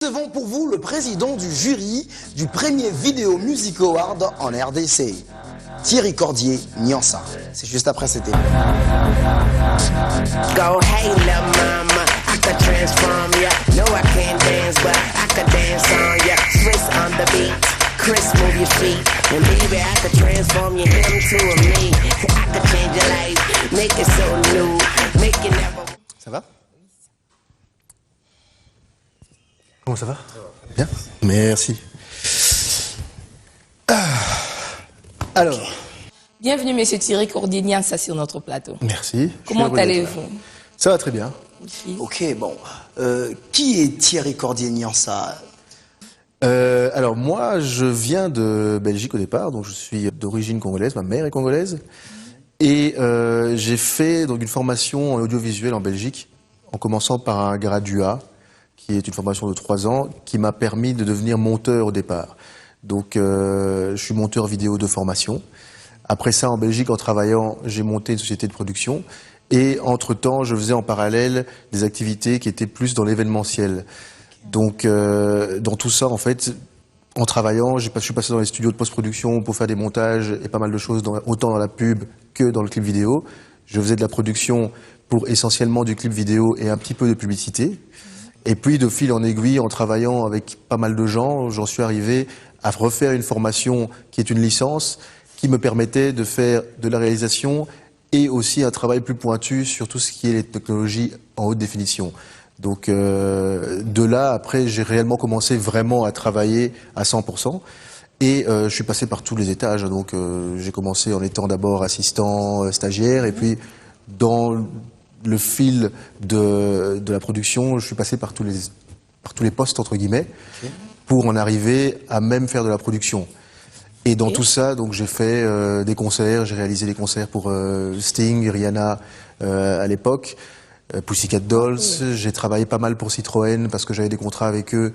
Nous avons pour vous le président du jury du premier Video Music Award en RDC, Thierry Cordier Niansa. C'est juste après cette émission. Go hey la mama, I could transform ya. No I can't dance, but I could dance on ya. Swiss on the beat, Chris move your feet. And baby I could transform you him to a me. I could change your life, make it so new, make it never. Ça va? Comment ça va? Bien? Merci. Alors. Bienvenue, monsieur Thierry Cordier Niansa, sur notre plateau. Merci. Comment allez-vous? Ça va très bien. Ok, bon. Qui est Thierry Cordier Niansa? Alors moi, je viens de Belgique au départ, donc je suis d'origine congolaise, ma mère est congolaise. Et j'ai fait donc une formation en audiovisuel en Belgique, en commençant par un graduat, qui est une formation de 3 ans, qui m'a permis de devenir monteur au départ. Donc je suis monteur vidéo de formation. Après ça, en Belgique, en travaillant, j'ai monté une société de production. Et entre-temps, je faisais en parallèle des activités qui étaient plus dans l'événementiel. Donc dans tout ça, en fait, en travaillant, je suis passé dans les studios de post-production pour faire des montages et pas mal de choses, autant dans la pub que dans le clip vidéo. Je faisais de la production pour essentiellement du clip vidéo et un petit peu de publicité. Et puis, de fil en aiguille, en travaillant avec pas mal de gens, j'en suis arrivé à refaire une formation qui est une licence, qui me permettait de faire de la réalisation et aussi un travail plus pointu sur tout ce qui est les technologies en haute définition. Donc de là, après, j'ai réellement commencé vraiment à travailler à 100%. Et je suis passé par tous les étages. Donc j'ai commencé en étant d'abord assistant, stagiaire, et puis dans le fil de la production, je suis passé par tous les postes, entre guillemets, pour en arriver à même faire de la production. Et dans tout ça, donc j'ai fait des concerts, j'ai réalisé des concerts pour Sting, Rihanna à l'époque, Pussycat Dolls. J'ai travaillé pas mal pour Citroën parce que j'avais des contrats avec eux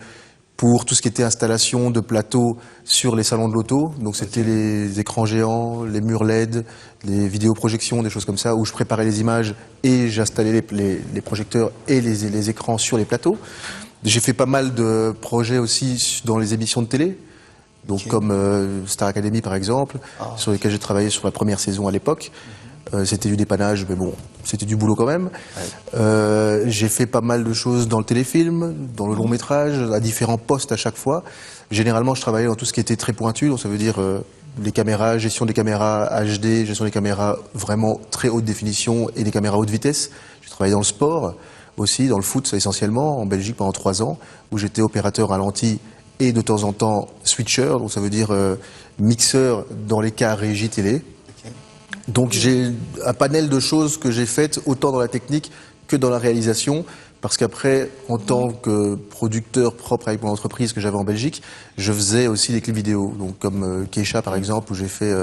pour tout ce qui était installation de plateaux sur les salons de l'auto. Donc c'était les écrans géants, les murs LED, les vidéoprojections, des choses comme ça, où je préparais les images et j'installais les projecteurs et les écrans sur les plateaux. J'ai fait pas mal de projets aussi dans les émissions de télé. Donc comme Star Academy par exemple, sur lesquels j'ai travaillé sur la première saison à l'époque. C'était du dépannage, mais bon, c'était du boulot quand même. J'ai fait pas mal de choses dans le téléfilm, dans le long métrage, à différents postes à chaque fois. Généralement, je travaillais dans tout ce qui était très pointu, donc ça veut dire les caméras, gestion des caméras HD, gestion des caméras vraiment très haute définition et des caméras haute vitesse. J'ai travaillé dans le sport aussi, dans le foot essentiellement, en Belgique pendant 3 ans, où j'étais opérateur à lentilles et de temps en temps switcher, donc ça veut dire mixeur dans les cas régie télé. Donc j'ai un panel de choses que j'ai faites autant dans la technique que dans la réalisation, parce qu'après, en tant que producteur propre avec mon entreprise que j'avais en Belgique, je faisais aussi des clips vidéo, donc comme Keisha par exemple, où j'ai fait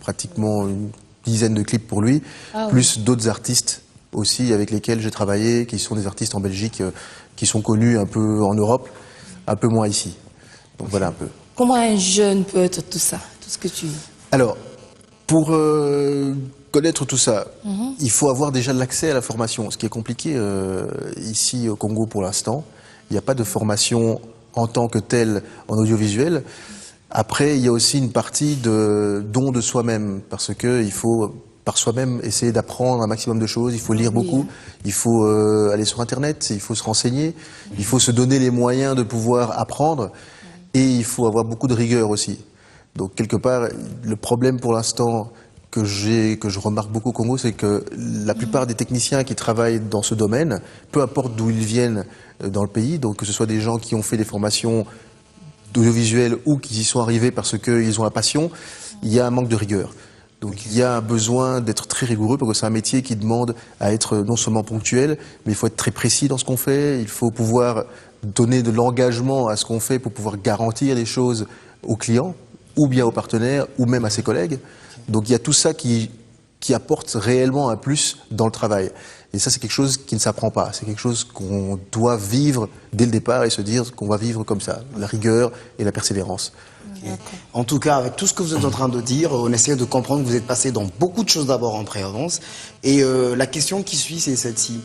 pratiquement une dizaine de clips pour lui, plus d'autres artistes aussi avec lesquels j'ai travaillé, qui sont des artistes en Belgique, qui sont connus un peu en Europe, un peu moins ici. Donc voilà un peu. Comment un jeune peut être tout ça, tout ce que tu... Alors, pour connaître tout ça, il faut avoir déjà l'accès à la formation, ce qui est compliqué ici au Congo pour l'instant. Il n'y a pas de formation en tant que telle en audiovisuel. Après, il y a aussi une partie de don de soi-même, parce qu'il faut par soi-même essayer d'apprendre un maximum de choses, il faut lire beaucoup, il faut aller sur Internet, il faut se renseigner, il faut se donner les moyens de pouvoir apprendre, et il faut avoir beaucoup de rigueur aussi. Donc quelque part, le problème pour l'instant que je remarque beaucoup au Congo, c'est que la plupart des techniciens qui travaillent dans ce domaine, peu importe d'où ils viennent dans le pays, donc que ce soit des gens qui ont fait des formations d'audiovisuel ou qui y sont arrivés parce qu'ils ont la passion, il y a un manque de rigueur. Donc il y a un besoin d'être très rigoureux parce que c'est un métier qui demande à être non seulement ponctuel, mais il faut être très précis dans ce qu'on fait, il faut pouvoir donner de l'engagement à ce qu'on fait pour pouvoir garantir les choses aux clients, ou bien aux partenaires, ou même à ses collègues. Donc il y a tout ça qui apporte réellement un plus dans le travail. Et ça, c'est quelque chose qui ne s'apprend pas. C'est quelque chose qu'on doit vivre dès le départ et se dire qu'on va vivre comme ça, la rigueur et la persévérance. En tout cas, avec tout ce que vous êtes en train de dire, on essaie de comprendre que vous êtes passé dans beaucoup de choses d'abord en pré-avance. Et la question qui suit, c'est celle-ci.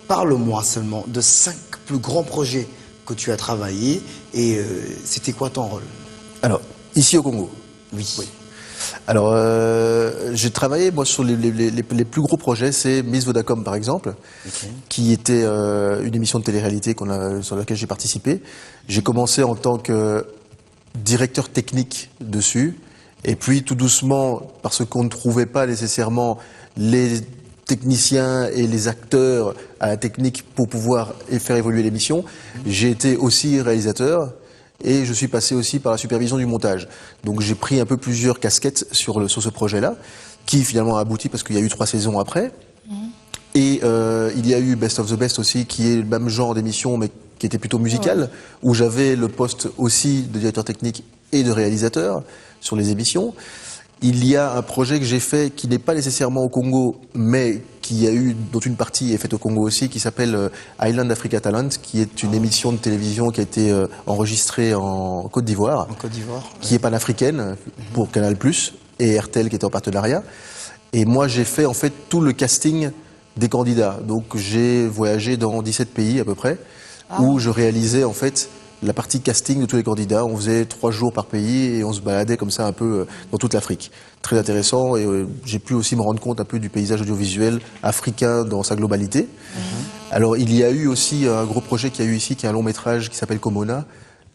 Parle-moi seulement de 5 plus grands projets que tu as travaillé et c'était quoi ton rôle? Alors, ici au Congo. Oui. Alors, j'ai travaillé, moi, sur les plus gros projets, c'est Miss Vodacom, par exemple, qui était une émission de télé-réalité sur laquelle j'ai participé. J'ai commencé en tant que directeur technique dessus, et puis tout doucement, parce qu'on ne trouvait pas nécessairement les techniciens et les acteurs à la technique pour pouvoir faire évoluer l'émission, j'ai été aussi réalisateur. Et je suis passé aussi par la supervision du montage. Donc j'ai pris un peu plusieurs casquettes sur ce projet-là, qui finalement a abouti parce qu'il y a eu 3 saisons après. Et il y a eu Best of the Best aussi, qui est le même genre d'émission, mais qui était plutôt musicale, où j'avais le poste aussi de directeur technique et de réalisateur sur les émissions. Il y a un projet que j'ai fait qui n'est pas nécessairement au Congo, mais dont une partie est faite au Congo aussi, qui s'appelle Island Africa Talent, qui est une émission de télévision qui a été enregistrée en Côte d'Ivoire. En Côte d'Ivoire. Qui est panafricaine pour Canal+, et RTL qui était en partenariat. Et moi, j'ai fait en fait tout le casting des candidats. Donc j'ai voyagé dans 17 pays à peu près, où je réalisais en fait la partie casting de tous les candidats. On faisait 3 jours par pays et on se baladait comme ça un peu dans toute l'Afrique. Très intéressant, et j'ai pu aussi me rendre compte un peu du paysage audiovisuel africain dans sa globalité. Alors il y a eu aussi un gros projet qu'il y a eu ici, qui est un long métrage qui s'appelle Komona,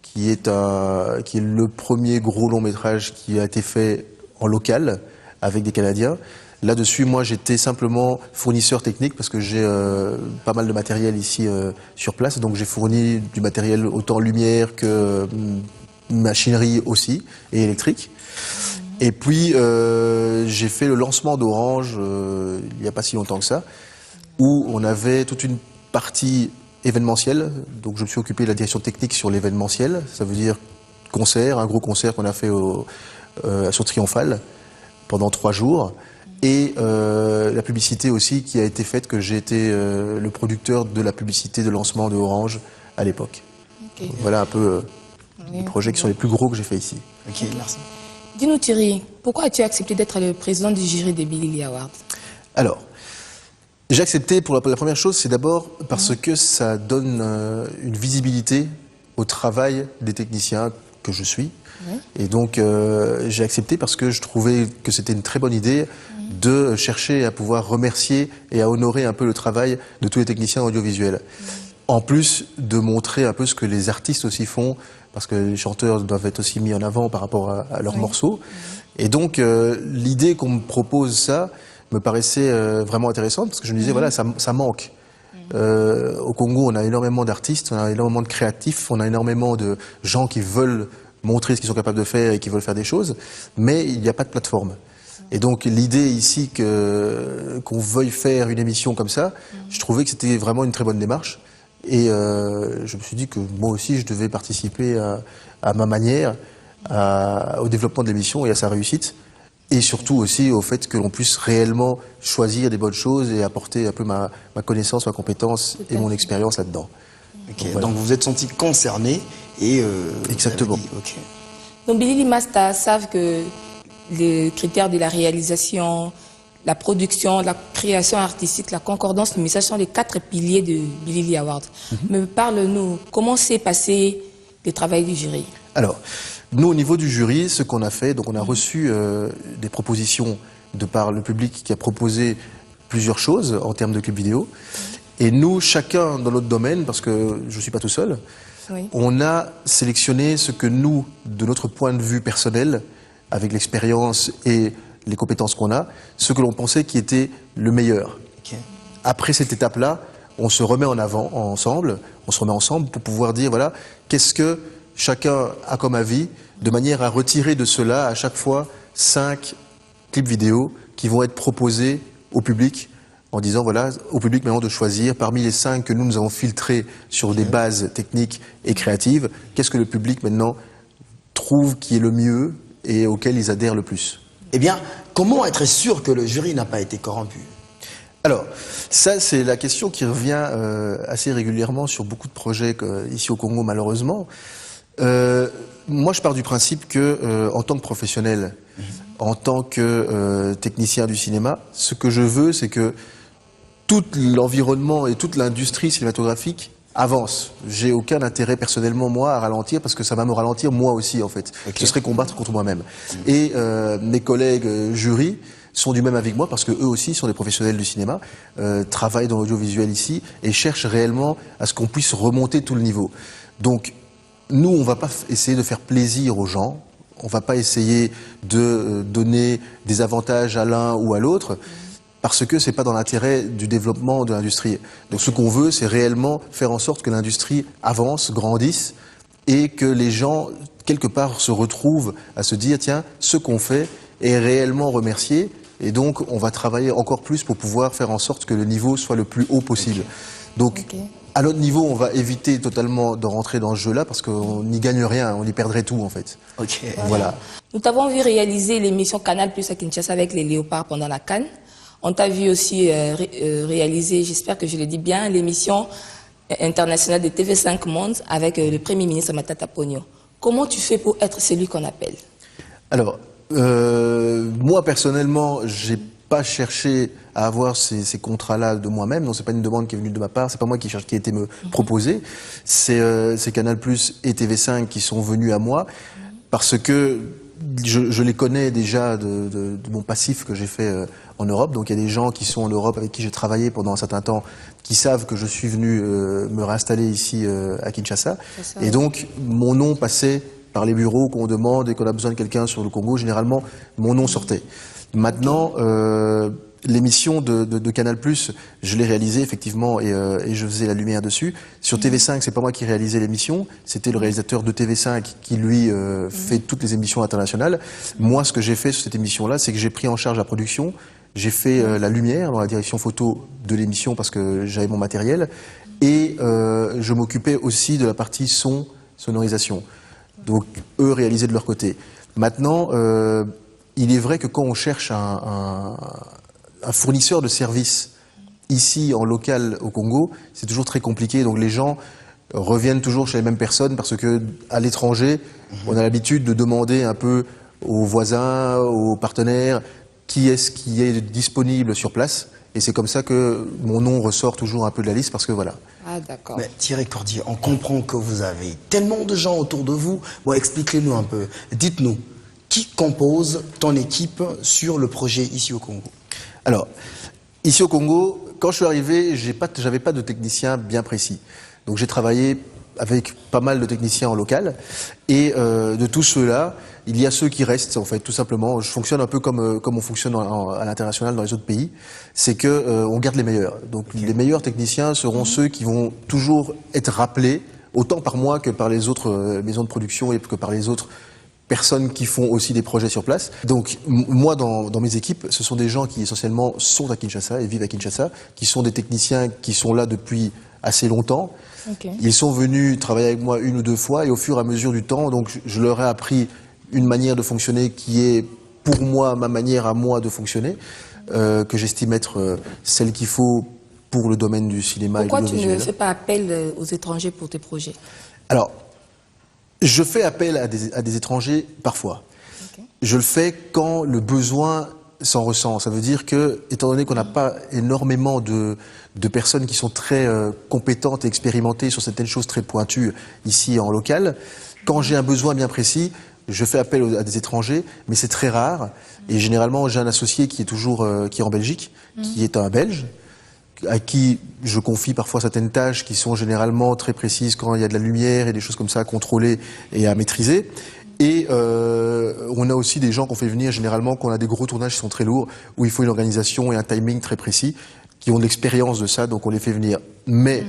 qui est le premier gros long métrage qui a été fait en local avec des Canadiens. Là-dessus, moi, j'étais simplement fournisseur technique parce que j'ai pas mal de matériel ici sur place. Donc, j'ai fourni du matériel autant lumière que machinerie aussi, et électrique. Et puis, j'ai fait le lancement d'Orange il n'y a pas si longtemps que ça, où on avait toute une partie événementielle. Donc, je me suis occupé de la direction technique sur l'événementiel. Ça veut dire concert, un gros concert qu'on a fait sur Triomphal pendant 3 jours. Et la publicité aussi qui a été faite, que j'ai été le producteur de la publicité de lancement de Orange à l'époque. Okay. Voilà un peu les projets qui sont les plus gros que j'ai fait ici. Ok, merci. Dis-nous Thierry, pourquoi as-tu accepté d'être le président du jury des Billy Lee Awards? Alors, j'ai accepté pour la première chose, c'est d'abord parce que ça donne une visibilité au travail des techniciens que je suis. Et donc j'ai accepté parce que je trouvais que c'était une très bonne idée de chercher à pouvoir remercier et à honorer un peu le travail de tous les techniciens audiovisuels. En plus de montrer un peu ce que les artistes aussi font, parce que les chanteurs doivent être aussi mis en avant par rapport à leurs morceaux. Et donc l'idée qu'on me propose ça me paraissait vraiment intéressante, parce que je me disais, voilà, ça manque. Au Congo, on a énormément d'artistes, on a énormément de créatifs, on a énormément de gens qui veulent montrer ce qu'ils sont capables de faire et qui veulent faire des choses, mais il n'y a pas de plateforme. Et donc l'idée ici qu'on veuille faire une émission comme ça, je trouvais que c'était vraiment une très bonne démarche. Et je me suis dit que moi aussi je devais participer à ma manière au développement de l'émission et à sa réussite. Et surtout aussi au fait que l'on puisse réellement choisir des bonnes choses et apporter un peu ma connaissance, ma compétence et mon expérience là-dedans. Okay, donc vous vous êtes senti concerné et... Exactement. Okay. Donc Billy Lee Masta savent que les critères de la réalisation, la production, la création artistique, la concordance, le message sont les 4 piliers de Billy Lee Awards. Mais parle-nous, comment s'est passé le travail du jury? Alors, nous, au niveau du jury, ce qu'on a fait, donc on a reçu des propositions de par le public qui a proposé plusieurs choses en termes de clips vidéo. Et nous, chacun dans notre domaine, parce que je ne suis pas tout seul, on a sélectionné ce que nous, de notre point de vue personnel, avec l'expérience et les compétences qu'on a, ce que l'on pensait qui était le meilleur. Okay. Après cette étape-là, on se remet en avant ensemble, pour pouvoir dire, voilà, qu'est-ce que chacun a comme avis, de manière à retirer de cela, à chaque fois, 5 clips vidéo qui vont être proposés au public, en disant, voilà, au public maintenant de choisir, parmi les 5 que nous avons filtrés sur des bases techniques et créatives, qu'est-ce que le public maintenant trouve qui est le mieux et auquel ils adhèrent le plus. Eh bien, comment être sûr que le jury n'a pas été corrompu? Alors, ça c'est la question qui revient assez régulièrement sur beaucoup de projets ici au Congo, malheureusement. Moi je pars du principe que, en tant que professionnel, en tant que technicien du cinéma, ce que je veux, c'est que tout l'environnement et toute l'industrie cinématographique avance. J'ai aucun intérêt personnellement, moi, à ralentir, parce que ça va me ralentir moi aussi, en fait. Ce serait combattre contre moi-même. Et mes collègues jury sont du même avis que moi, parce que eux aussi sont des professionnels du cinéma, travaillent dans l'audiovisuel ici, et cherchent réellement à ce qu'on puisse remonter tout le niveau. Donc, nous, on va pas essayer de faire plaisir aux gens, on va pas essayer de donner des avantages à l'un ou à l'autre, parce que c'est pas dans l'intérêt du développement de l'industrie. Donc ce qu'on veut, c'est réellement faire en sorte que l'industrie avance, grandisse, et que les gens, quelque part, se retrouvent à se dire, tiens, ce qu'on fait est réellement remercié, et donc on va travailler encore plus pour pouvoir faire en sorte que le niveau soit le plus haut possible. Donc, à notre niveau, on va éviter totalement de rentrer dans ce jeu-là, parce qu'on n'y gagne rien, on y perdrait tout, en fait. Voilà. Nous t'avons vu réaliser l'émission Canal Plus à Kinshasa avec les Léopards pendant la CAN. On t'a vu aussi réaliser, j'espère que je le dis bien, l'émission internationale de TV5 Monde avec le Premier ministre Matata Ponyo. Comment tu fais pour être celui qu'on appelle? Alors, moi personnellement, j'ai pas cherché à avoir ces contrats-là de moi-même. Non, c'est pas une demande qui est venue de ma part. C'est pas moi qui cherche, qui a été me proposé. C'est Canal+ et TV5 qui sont venus à moi parce que je les connais déjà de mon passif que j'ai fait en Europe. Donc il y a des gens qui sont en Europe avec qui j'ai travaillé pendant un certain temps, qui savent que je suis venu me réinstaller ici à Kinshasa. Et donc mon nom passait par les bureaux qu'on demande et qu'on a besoin de quelqu'un sur le Congo. Généralement, mon nom sortait. Maintenant, l'émission de Canal+, je l'ai réalisée effectivement et je faisais la lumière dessus. Sur TV5, c'est pas moi qui réalisais l'émission, c'était le réalisateur de TV5 qui lui fait toutes les émissions internationales. Moi, ce que j'ai fait sur cette émission-là, c'est que j'ai pris en charge la production, j'ai fait la lumière dans la direction photo de l'émission parce que j'avais mon matériel et je m'occupais aussi de la partie son, sonorisation. Donc eux réalisaient de leur côté. Maintenant, il est vrai que quand on cherche un fournisseur de services ici en local au Congo, c'est toujours très compliqué. Donc les gens reviennent toujours chez les mêmes personnes parce que à l'étranger, on a l'habitude de demander un peu aux voisins, aux partenaires, qui est disponible sur place. Et c'est comme ça que mon nom ressort toujours un peu de la liste parce que voilà. Ah d'accord. Mais Thierry Cordier, on comprend que vous avez tellement de gens autour de vous. Bon, expliquez-nous un peu. Dites-nous, qui compose ton équipe sur le projet ici au Congo? Alors, ici au Congo, quand je suis arrivé, j'avais pas de technicien bien précis. Donc j'ai travaillé avec pas mal de techniciens en local. Et de tous ceux-là, il y a ceux qui restent, en fait, tout simplement. Je fonctionne un peu comme on fonctionne à l'international dans les autres pays. C'est que on garde les meilleurs. Donc les meilleurs techniciens seront ceux qui vont toujours être rappelés, autant par moi que par les autres maisons de production et que par les autres personnes qui font aussi des projets sur place. Donc moi, dans mes équipes, ce sont des gens qui essentiellement sont à Kinshasa et vivent à Kinshasa, qui sont des techniciens qui sont là depuis assez longtemps. Ils sont venus travailler avec moi une ou deux fois et au fur et à mesure du temps, donc je leur ai appris une manière de fonctionner qui est pour moi ma manière à moi de fonctionner, que j'estime être celle qu'il faut pour le domaine du cinéma. Pourquoi et de l'audiovisuel. tu ne fais pas appel aux étrangers pour tes projets? Alors, je fais appel à des étrangers parfois. Je le fais quand le besoin s'en ressent. Ça veut dire que, étant donné qu'on n'a pas énormément de personnes qui sont très compétentes et expérimentées sur certaines choses très pointues ici en local, quand j'ai un besoin bien précis, je fais appel à des étrangers, mais c'est très rare. Et généralement, j'ai un associé qui est toujours qui est en Belgique, qui est un Belge, à qui je confie parfois certaines tâches qui sont généralement très précises quand il y a de la lumière et des choses comme ça à contrôler et à maîtriser. Et on a aussi des gens qu'on fait venir généralement quand on a des gros tournages qui sont très lourds, où il faut une organisation et un timing très précis, qui ont de l'expérience de ça, donc on les fait venir. Mais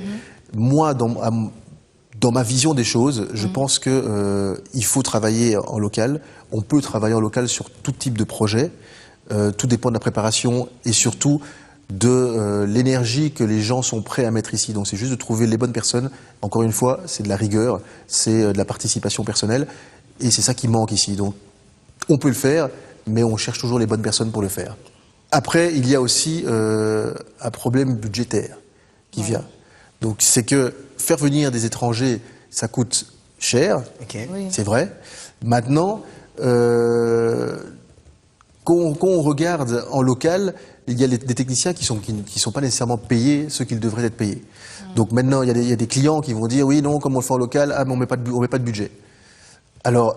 moi, dans ma vision des choses, je pense que il faut travailler en local. On peut travailler en local sur tout type de projet. Tout dépend de la préparation et surtout de l'énergie que les gens sont prêts à mettre ici. Donc c'est juste de trouver les bonnes personnes. Encore une fois, c'est de la rigueur, c'est de la participation personnelle. Et c'est ça qui manque ici. Donc on peut le faire, mais on cherche toujours les bonnes personnes pour le faire. Après, il y a aussi un problème budgétaire qui vient. Donc c'est que faire venir des étrangers, ça coûte cher, c'est vrai. Maintenant, quand on regarde en local, il y a des techniciens qui sont pas nécessairement payés ce qu'ils devraient être payés. Donc maintenant, il y a des clients qui vont dire, oui, non, comme on le fait en local, ah, mais on met pas de budget. Alors,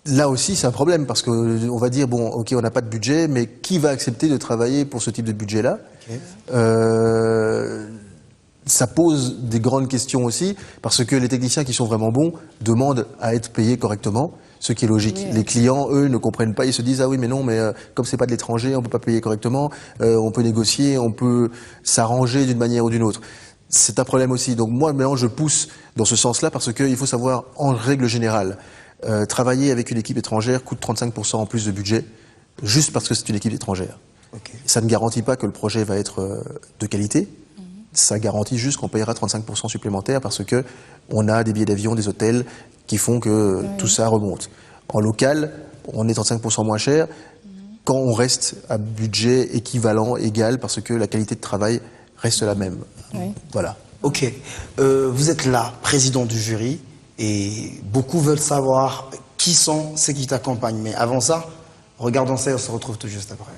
là aussi, c'est un problème, parce qu'on va dire, bon, ok, on n'a pas de budget, mais qui va accepter de travailler pour ce type de budget-là? Ça pose des grandes questions aussi, parce que les techniciens qui sont vraiment bons demandent à être payés correctement, ce qui est logique. Oui. Les clients, eux, ne comprennent pas, ils se disent, ah oui, mais non, mais comme c'est pas de l'étranger, on peut pas payer correctement, on peut négocier, on peut s'arranger d'une manière ou d'une autre. C'est un problème aussi. Donc moi, maintenant, je pousse dans ce sens-là, parce qu'il faut savoir, en règle générale, travailler avec une équipe étrangère coûte 35% en plus de budget, juste parce que c'est une équipe étrangère. Okay. Ça ne garantit pas que le projet va être de qualité. Ça garantit juste qu'on payera 35% supplémentaires parce que on a des billets d'avion, des hôtels qui font que tout ça remonte. En local, on est 35% moins cher quand on reste à budget équivalent, égal, parce que la qualité de travail reste la même. Oui. Voilà. Ok. Vous êtes là, président du jury, et beaucoup veulent savoir qui sont ceux qui t'accompagnent. Mais avant ça, regardons ça et on se retrouve tout juste après.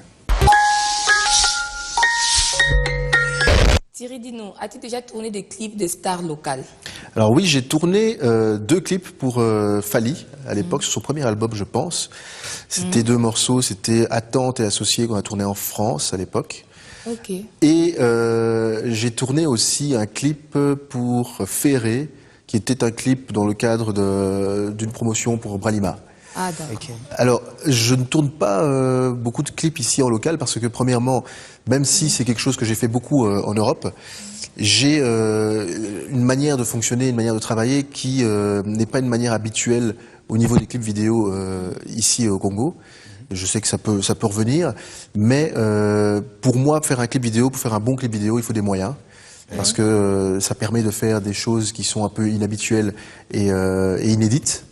Thierry, dis-nous, as-tu déjà tourné des clips de stars locales? Alors oui, j'ai tourné 2 clips pour Fally, à l'époque, sur son premier album, je pense. C'était 2 morceaux, c'était Attente et Associés, qu'on a tourné en France à l'époque. Ok. Et j'ai tourné aussi un clip pour Ferré, qui était un clip dans le cadre d'une promotion pour Bralima. Ah, d'accord. Ok. Alors, je ne tourne pas beaucoup de clips ici en local parce que, premièrement, même si c'est quelque chose que j'ai fait beaucoup en Europe, j'ai une manière de fonctionner, une manière de travailler qui n'est pas une manière habituelle au niveau des clips vidéo ici au Congo. Je sais que ça peut revenir, mais pour moi, faire un clip vidéo, pour faire un bon clip vidéo, il faut des moyens. Parce que ça permet de faire des choses qui sont un peu inhabituelles et inédites.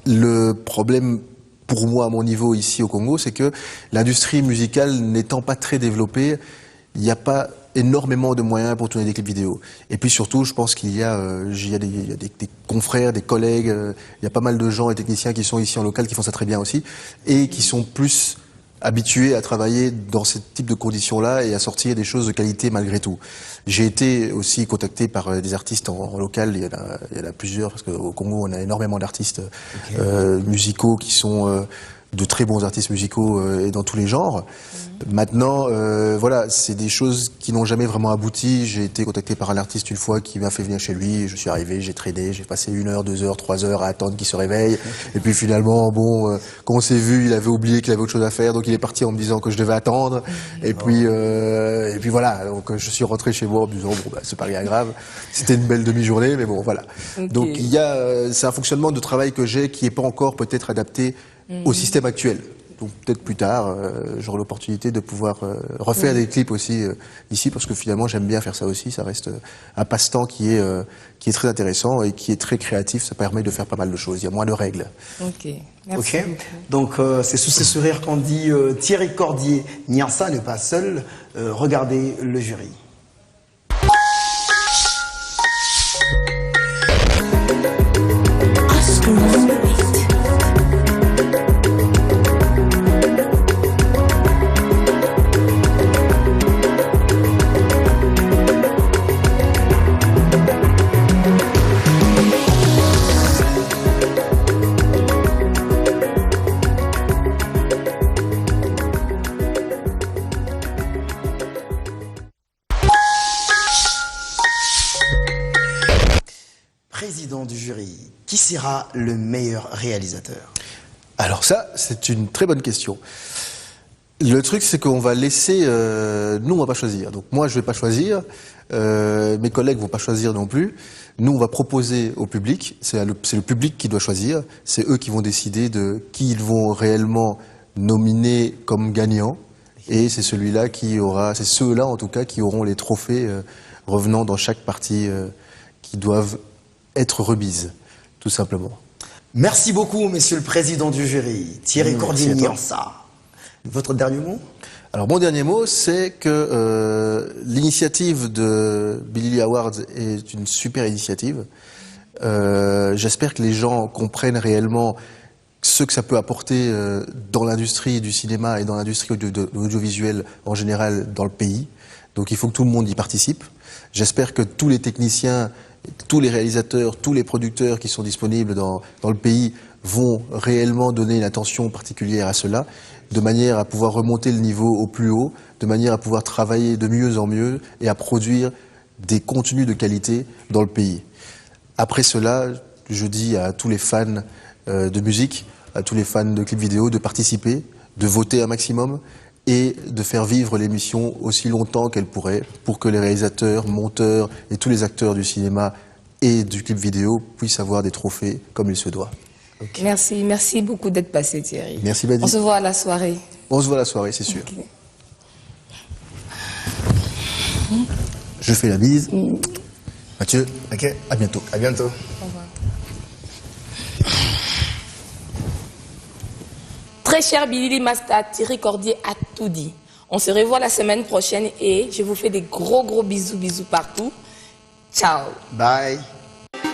Le problème pour moi à mon niveau ici au Congo, c'est que l'industrie musicale n'étant pas très développée, il n'y a pas énormément de moyens pour tourner des clips vidéo. Et puis surtout, je pense qu'il y a des confrères, des collègues, il y a pas mal de gens et techniciens qui sont ici en local qui font ça très bien aussi et qui sont plus habitués à travailler dans ce type de conditions-là et à sortir des choses de qualité malgré tout. J'ai été aussi contacté par des artistes en local, il y en a plusieurs, parce qu'au Congo, on a énormément d'artistes musicaux qui sont de très bons artistes musicaux et dans tous les genres. Maintenant, voilà, c'est des choses qui n'ont jamais vraiment abouti. J'ai été contacté par un artiste une fois qui m'a fait venir chez lui. Je suis arrivé, j'ai traîné, j'ai passé 1 heure, 2 heures, 3 heures à attendre qu'il se réveille. Et puis finalement, bon, quand on s'est vu, il avait oublié qu'il avait autre chose à faire, donc il est parti en me disant que je devais attendre. Et puis voilà, donc je suis rentré chez moi en me disant bon, bah, c'est pas rien grave. C'était une belle demi-journée, mais bon, voilà. Ok. Donc il y a, c'est un fonctionnement de travail que j'ai qui est pas encore peut-être adapté au système actuel. Donc peut-être plus tard, j'aurai l'opportunité de pouvoir refaire des clips aussi ici, parce que finalement j'aime bien faire ça aussi. Ça reste un passe-temps qui est très intéressant et qui est très créatif. Ça permet de faire pas mal de choses. Il y a moins de règles. Ok. Merci Ok. beaucoup. Donc c'est sous ces sourires qu'on dit Thierry Cordier, Niansa n'est pas seul. Regardez le jury. Président du jury, qui sera le meilleur réalisateur? Alors ça, c'est une très bonne question. Le truc, c'est qu'on va laisser... nous, on va pas choisir. Donc moi, je vais pas choisir. Mes collègues vont pas choisir non plus. Nous, on va proposer au public. C'est le public qui doit choisir. C'est eux qui vont décider de qui ils vont réellement nominer comme gagnant. Et c'est celui-là qui aura... C'est ceux-là, en tout cas, qui auront les trophées revenant dans chaque partie qui doivent être remises, tout simplement. Merci beaucoup, monsieur le président du jury, Thierry Merci Cordier à toi. Niansa. Votre dernier mot? Alors mon dernier mot, c'est que l'initiative de Billy Awards est une super initiative. J'espère que les gens comprennent réellement ce que ça peut apporter dans l'industrie du cinéma et dans l'industrie de l'audiovisuel en général dans le pays. Donc il faut que tout le monde y participe. J'espère que tous les techniciens, tous les réalisateurs, tous les producteurs qui sont disponibles dans le pays vont réellement donner une attention particulière à cela, de manière à pouvoir remonter le niveau au plus haut, de manière à pouvoir travailler de mieux en mieux et à produire des contenus de qualité dans le pays. Après cela, je dis à tous les fans de musique, à tous les fans de clips vidéo de participer, de voter un maximum et de faire vivre l'émission aussi longtemps qu'elle pourrait pour que les réalisateurs, monteurs et tous les acteurs du cinéma et du clip vidéo puissent avoir des trophées comme il se doit. Okay. Merci beaucoup d'être passé, Thierry. Merci Badi. On se voit à la soirée. On se voit à la soirée, c'est sûr. Okay. Je fais la bise. Mathieu, Ok. à bientôt. À bientôt. Au revoir. Très cher Billy Masta, Thierry Cordier a tout dit. On se revoit la semaine prochaine et je vous fais des gros bisous partout. Ciao. Bye.